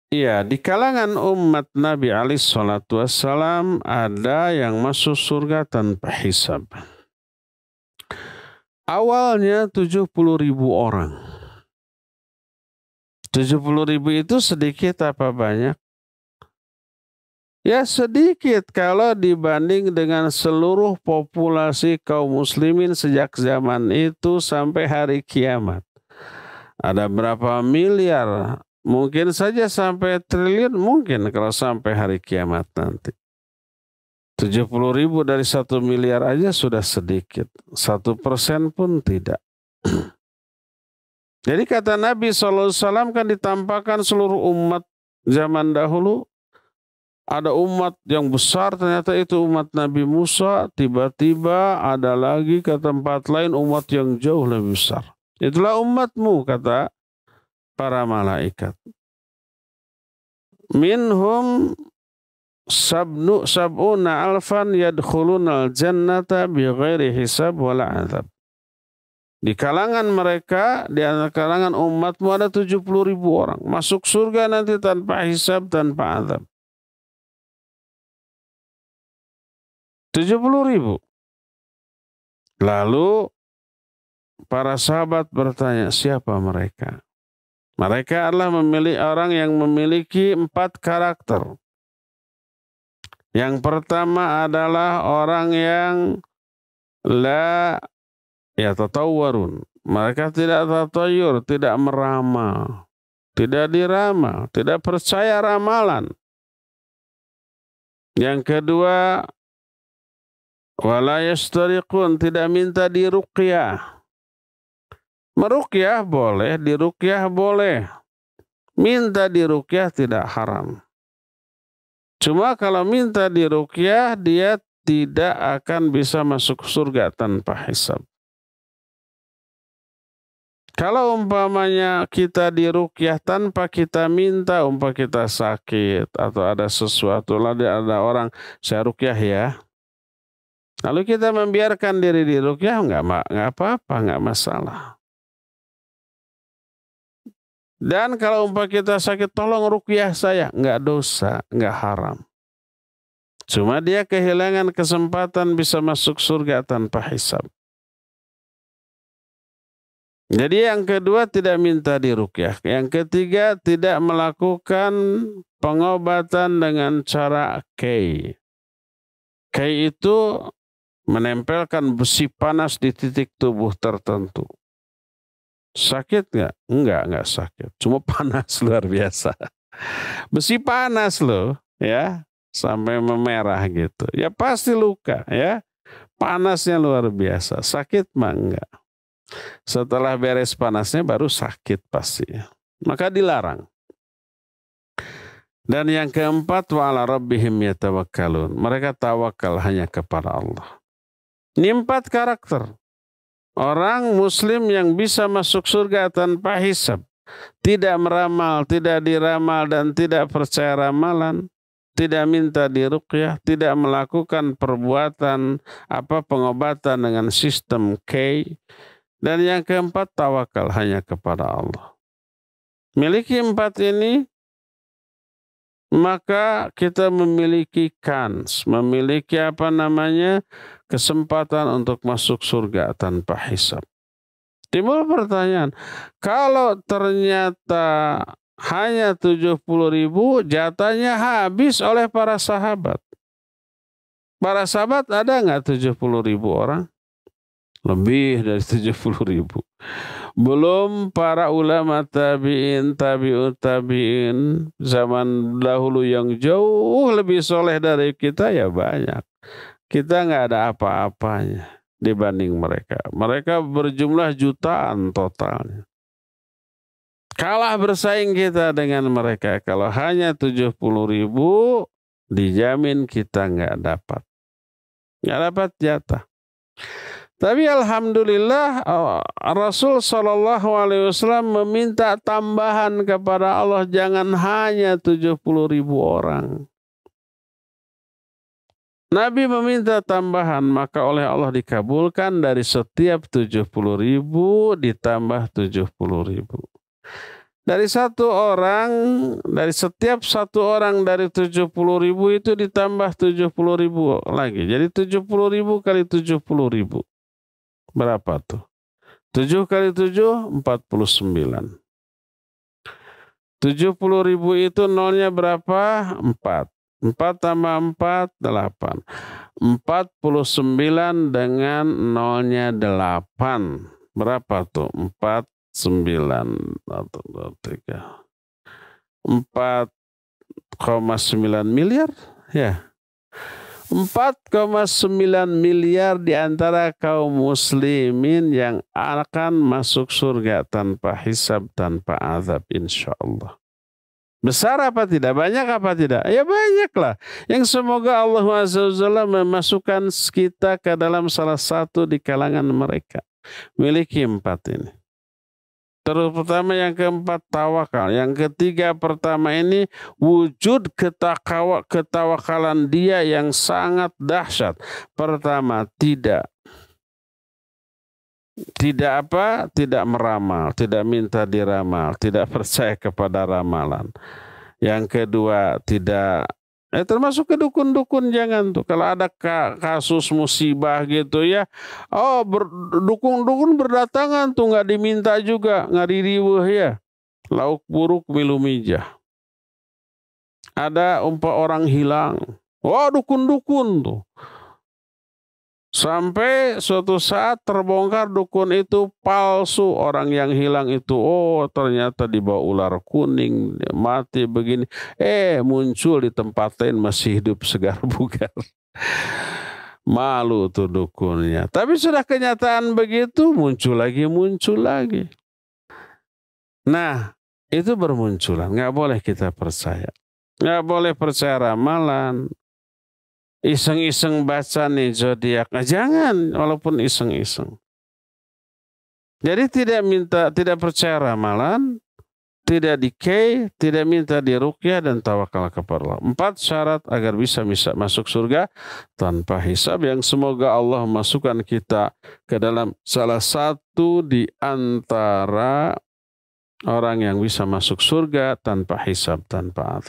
Iya, di kalangan umat Nabi alaihi salatu wassalam ada yang masuk surga tanpa hisab. Awalnya 70.000 orang. 70.000 itu sedikit apa banyak? Ya sedikit kalau dibanding dengan seluruh populasi kaum muslimin sejak zaman itu sampai hari kiamat. Ada berapa miliar? Mungkin saja sampai triliun, mungkin kalau sampai hari kiamat nanti. 70.000 dari 1 miliar aja sudah sedikit. 1% pun tidak. Jadi kata Nabi SAW kan ditampakkan seluruh umat zaman dahulu. Ada umat yang besar, ternyata itu umat Nabi Musa. Tiba-tiba ada lagi ke tempat lain umat yang jauh lebih besar. Itulah umatmu, kata para malaikat. Minhum sab'una alfan yadkhulunal jannata bighairi hisab wala azab. Di kalangan mereka, di antara kalangan umatmu ada 70.000 orang. Masuk surga nanti tanpa hisab, tanpa azab. 70.000. Lalu para sahabat bertanya, siapa mereka? Mereka adalah orang yang memiliki 4 karakter. Yang pertama adalah orang yang la yatatawwarun. Mereka tidak tatayur, tidak meramal, tidak diramal, tidak percaya ramalan. Yang kedua, wala yastariqun, tidak minta diruqyah. Meruqyah boleh, diruqyah boleh. Minta diruqyah tidak haram. Cuma kalau minta diruqyah, dia tidak akan bisa masuk surga tanpa hisab. Kalau umpamanya kita diruqyah tanpa kita minta, umpama kita sakit atau ada sesuatu, lalu ada orang, saya ruqyah ya. Lalu kita membiarkan diri diruqyah, nggak apa-apa, nggak masalah. Dan kalau umpama kita sakit, tolong ruqyah saya, nggak dosa, nggak haram. Cuma dia kehilangan kesempatan bisa masuk surga tanpa hisab. Jadi yang kedua tidak minta diruqyah. Yang ketiga tidak melakukan pengobatan dengan cara kay. Kay itu menempelkan besi panas di titik tubuh tertentu. Sakit nggak? Enggak sakit. Cuma panas luar biasa. Besi panas loh, ya, sampai memerah gitu. Ya pasti luka, ya. Panasnya luar biasa. Sakit mah enggak. Setelah beres panasnya baru sakit pasti. Maka dilarang. Dan yang keempat, wa ala rabbihim yatawakkalun. Mereka tawakal hanya kepada Allah. Ini 4 karakter. Orang muslim yang bisa masuk surga tanpa hisab. Tidak meramal, tidak diramal, dan tidak percaya ramalan. Tidak minta diruqyah, tidak melakukan perbuatan pengobatan dengan sistem K. Dan yang keempat, tawakal hanya kepada Allah. Miliki 4 ini, maka kita memiliki kans, memiliki kesempatan untuk masuk surga tanpa hisab. Timbul pertanyaan, kalau ternyata hanya 70.000, jatahnya habis oleh para sahabat. Para sahabat ada nggak 70.000 orang? Lebih dari 70.000. Belum para ulama tabi'in, tabi'ut tabi'in zaman dahulu yang jauh lebih soleh dari kita, ya banyak. Kita nggak ada apa-apanya dibanding mereka. Mereka berjumlah jutaan totalnya. Kalah bersaing kita dengan mereka. Kalau hanya 70.000, dijamin kita nggak dapat. Nggak dapat jatah. Tapi alhamdulillah Rasul SAW meminta tambahan kepada Allah, jangan hanya 70.000 orang. Nabi meminta tambahan, maka oleh Allah dikabulkan dari setiap 70.000 ditambah 70.000. Dari setiap satu orang dari 70.000 itu ditambah 70.000 lagi. Jadi 70.000 kali 70.000. Berapa tuh? 7 kali 7, 49. 70.000 itu nolnya berapa? 4. 4 tambah 4, 8. 49 dengan nolnya 8. Berapa tuh? 4, 9, 3. 4,9 miliar. Ya. 4,9 miliar di antara kaum muslimin yang akan masuk surga tanpa hisab, tanpa azab, insya Allah. Besar apa tidak? Banyak apa tidak? Ya banyaklah. Yang semoga Allah SWT memasukkan kita ke dalam salah satu di kalangan mereka. Miliki 4 ini. Terus pertama, yang keempat tawakal. Yang ketiga, pertama ini wujud ketawakalan dia yang sangat dahsyat. Pertama, tidak meramal, tidak minta diramal, tidak percaya kepada ramalan. Yang kedua, termasuk ke dukun-dukun, jangan tuh. Kalau ada kasus musibah gitu ya, dukun-dukun berdatangan tuh, nggak diminta juga, nggak diriweh ya. Lauk buruk milu mijah. Ada orang hilang, dukun-dukun tuh. Sampai suatu saat terbongkar dukun itu palsu, orang yang hilang itu ternyata dibawa ular kuning, mati begini. Muncul di tempat lain masih hidup segar bugar. Malu tuh dukunnya. Tapi sudah kenyataan begitu, muncul lagi. Nah, itu bermunculan. Nggak boleh kita percaya. Nggak boleh percaya ramalan. Iseng-iseng baca nih zodiak, jangan, walaupun iseng-iseng. Jadi tidak percaya ramalan, tidak dikei, tidak minta diruqyah, dan tawakal kepada Allah. 4 syarat agar bisa masuk surga tanpa hisab, yang semoga Allah masukkan kita ke dalam salah satu di antara orang yang bisa masuk surga tanpa hisab, tanpa azab.